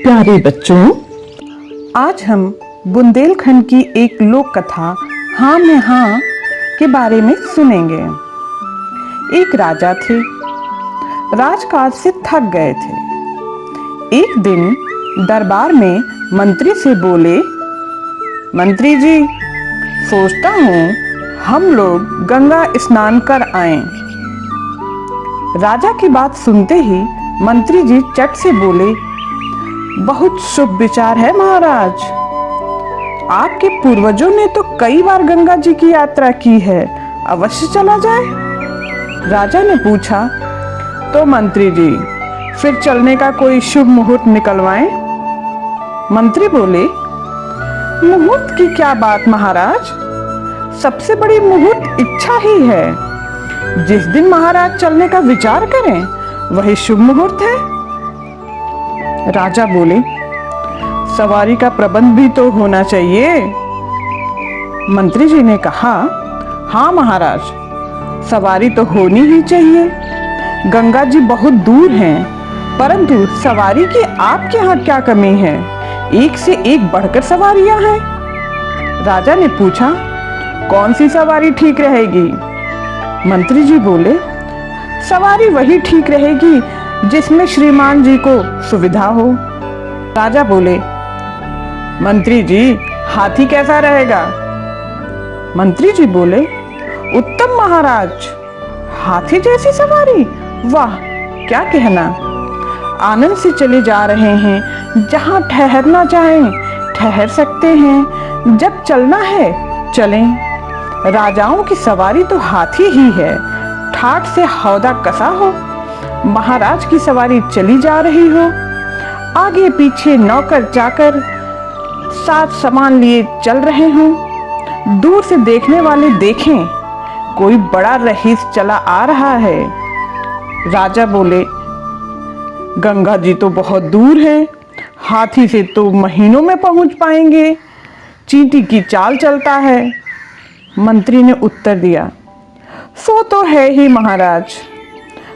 प्यारे बच्चों, आज हम बुंदेलखंड की एक लोक कथा हाँ में हाँ के बारे में सुनेंगे। एक राजा थे, राजकाज से थक गए थे। एक दिन दरबार में मंत्री से बोले, मंत्री जी, सोचता हूँ हम लोग गंगा स्नान कर आएं। राजा की बात सुनते ही मंत्री जी चट से बोले, बहुत शुभ विचार है महाराज। आपके पूर्वजों ने तो कई बार गंगा जी की यात्रा की है, अवश्य चला जाए। राजा ने पूछा, तो मंत्री जी फिर चलने का कोई शुभ मुहूर्त निकलवाएं। मंत्री बोले, मुहूर्त की क्या बात महाराज, सबसे बड़ी मुहूर्त इच्छा ही है। जिस दिन महाराज चलने का विचार करें वही शुभ मुहूर्त है। राजा बोले, सवारी का प्रबंध भी तो होना चाहिए। मंत्री जी ने कहा, हाँ महाराज, सवारी तो होनी ही चाहिए। गंगा जी बहुत दूर हैं, परंतु सवारी की आपके यहाँ क्या कमी है? एक से एक बढ़कर सवारियां हैं। राजा ने पूछा, कौन सी सवारी ठीक रहेगी? मंत्री जी बोले, सवारी वही ठीक रहेगी जिसमें श्रीमान जी को सुविधा हो। राजा बोले, मंत्री जी, हाथी कैसा रहेगा? मंत्री जी बोले, उत्तम महाराज, हाथी जैसी सवारी, वाह क्या कहना। आनंद से चले जा रहे हैं, जहां ठहरना चाहें ठहर सकते हैं, जब चलना है चलें। राजाओं की सवारी तो हाथी ही है, ठाठ से हौदा कसा हो। महाराज की सवारी चली जा रही हो, आगे पीछे नौकर चाकर साथ सामान लिए चल रहे हों, दूर से देखने वाले देखें कोई बड़ा रईस चला आ रहा है। राजा बोले, गंगा जी तो बहुत दूर है, हाथी से तो महीनों में पहुंच पाएंगे, चींटी की चाल चलता है। मंत्री ने उत्तर दिया, सो तो है ही महाराज,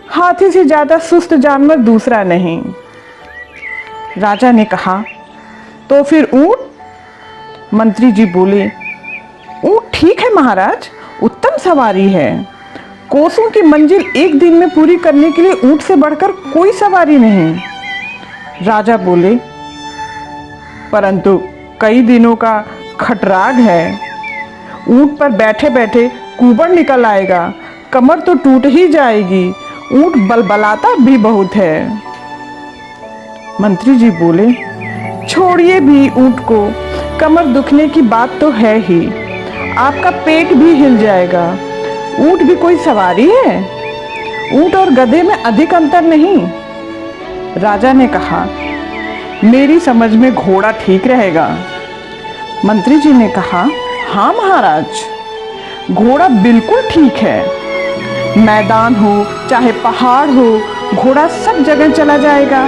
हाथी से ज्यादा सुस्त जानवर दूसरा नहीं। राजा ने कहा, तो फिर ऊंट? मंत्री जी बोले, ऊंट ठीक है महाराज, उत्तम सवारी है। कोसों की मंजिल एक दिन में पूरी करने के लिए ऊंट से बढ़कर कोई सवारी नहीं। राजा बोले, परंतु कई दिनों का खटराग है, ऊंट पर बैठे बैठे कुबड़ निकल आएगा, कमर तो टूट ही जाएगी, ऊंट बलबलाता भी बहुत है। मंत्री जी बोले, छोड़िए भी ऊंट को, कमर दुखने की बात तो है ही, आपका पेट भी हिल जाएगा। ऊंट भी कोई सवारी है? ऊंट और गधे में अधिक अंतर नहीं। राजा ने कहा, मेरी समझ में घोड़ा ठीक रहेगा। मंत्री जी ने कहा, हाँ महाराज, घोड़ा बिल्कुल ठीक है। मैदान हो चाहे पहाड़ हो, घोड़ा सब जगह चला जाएगा।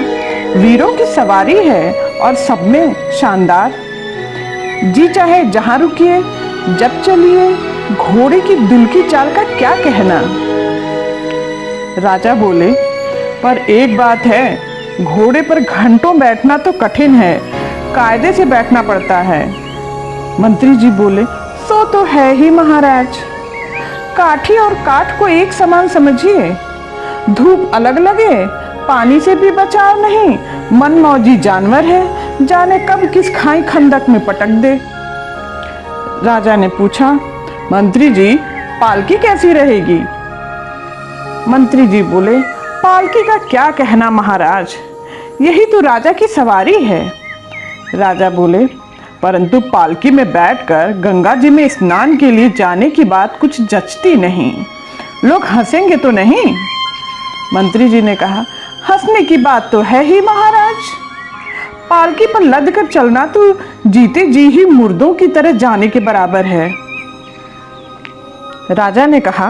वीरों की सवारी है और सब में शानदार। जी चाहे जहां रुकिए, जब चलिए, घोड़े की दिल की चाल का क्या कहना। राजा बोले, पर एक बात है, घोड़े पर घंटों बैठना तो कठिन है, कायदे से बैठना पड़ता है। मंत्री जी बोले, सो तो है ही महाराज, काठी और काठ को एक समान समझिए, धूप अलग लगे, पानी से भी बचाव नहीं, मनमौजी जानवर है, जाने कब किस खाई खंदक में पटक दे। राजा ने पूछा, मंत्री जी, पालकी कैसी रहेगी? मंत्री जी बोले, पालकी का क्या कहना महाराज, यही तो राजा की सवारी है। राजा बोले, परंतु पालकी में बैठकर गंगा जी में स्नान के लिए जाने की बात कुछ जचती नहीं, लोग हंसेंगे तो नहीं। मंत्री जी ने कहा, हंसने की बात तो है ही महाराज, पालकी पर लद कर चलना तो जीते जी ही मुर्दों की तरह जाने के बराबर है। राजा ने कहा,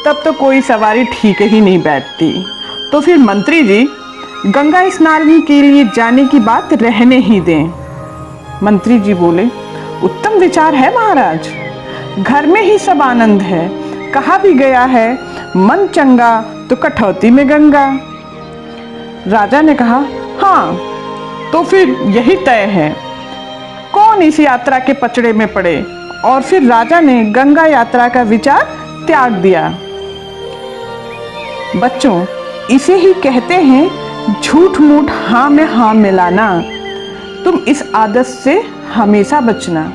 तब तो कोई सवारी ठीक ही नहीं बैठती। तो फिर मंत्री जी, गंगा स्नान के लिए जाने की बात रहने ही दें। मंत्री जी बोले, उत्तम विचार है महाराज, घर में ही सब आनंद है, कहा भी गया है, मन चंगा तो कठौती में गंगा। राजा ने कहा, हाँ तो फिर यही तय है, कौन इस यात्रा के पचड़े में पड़े। और फिर राजा ने गंगा यात्रा का विचार त्याग दिया। बच्चों, इसे ही कहते हैं झूठ मूठ हाँ में हाँ मिलाना। तुम इस आदत से हमेशा बचना।